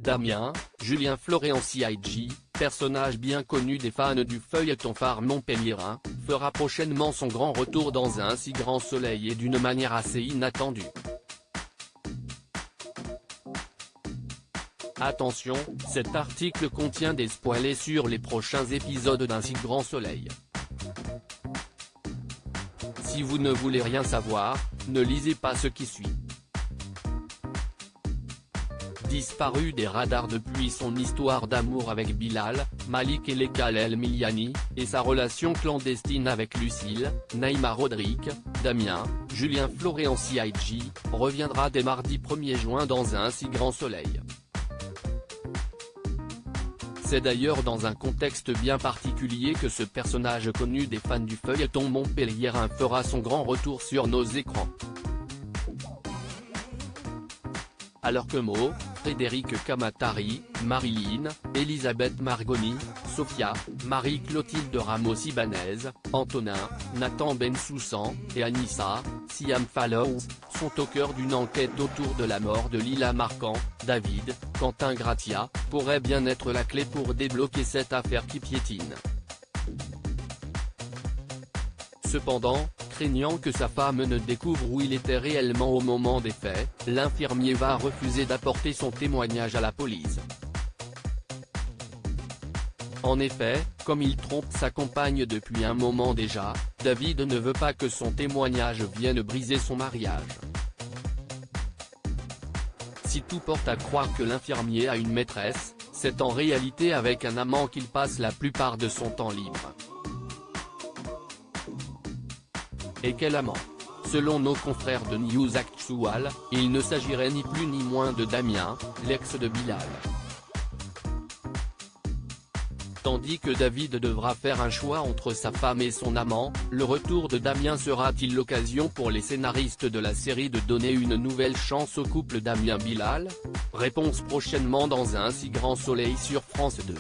Damien, Julien Florent CIG, personnage bien connu des fans du feuilleton phare montpelliérain, fera prochainement son grand retour dans Un si grand soleil et d'une manière assez inattendue. Attention, cet article contient des spoilers sur les prochains épisodes d'Un si grand soleil. Si vous ne voulez rien savoir, ne lisez pas ce qui suit. Disparu des radars depuis son histoire d'amour avec Bilal, Malik Elekal El Miliani, et sa relation clandestine avec Lucille, Naïma Rodrigue, Damien, Julien Florent CIG, reviendra dès mardi 1er juin dans Un si grand soleil. C'est d'ailleurs dans un contexte bien particulier que ce personnage connu des fans du feuilleton montpelliérain fera son grand retour sur nos écrans. Alors que Mo, Frédéric Kamatari, Marilyn, Elisabeth Margoni, Sophia, Marie-Clotilde Ramos-Ibanez, Antonin, Nathan Bensoussan, et Anissa, Siam Fallows, sont au cœur d'une enquête autour de la mort de Lila Marquand. David, Quentin Gratia, pourrait bien être la clé pour débloquer cette affaire qui piétine. Cependant, craignant que sa femme ne découvre où il était réellement au moment des faits, l'infirmier va refuser d'apporter son témoignage à la police. En effet, comme il trompe sa compagne depuis un moment déjà, David ne veut pas que son témoignage vienne briser son mariage. Si tout porte à croire que l'infirmier a une maîtresse, c'est en réalité avec un amant qu'il passe la plupart de son temps libre. Et quel amant? Selon nos confrères de News Actual, il ne s'agirait ni plus ni moins de Damien, l'ex de Bilal. Tandis que David devra faire un choix entre sa femme et son amant, le retour de Damien sera-t-il l'occasion pour les scénaristes de la série de donner une nouvelle chance au couple Damien-Bilal? Réponse prochainement dans Un si grand soleil sur France 2.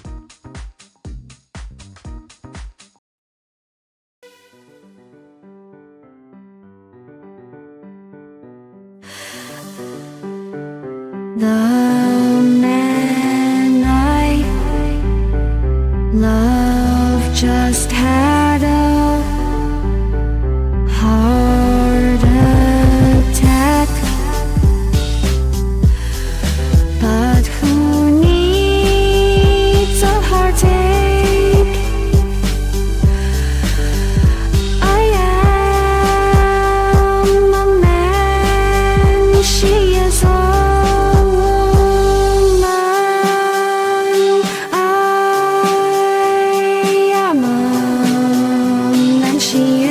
The man I love just had a heart attack, but who needs a heartache? I am a man, she is a she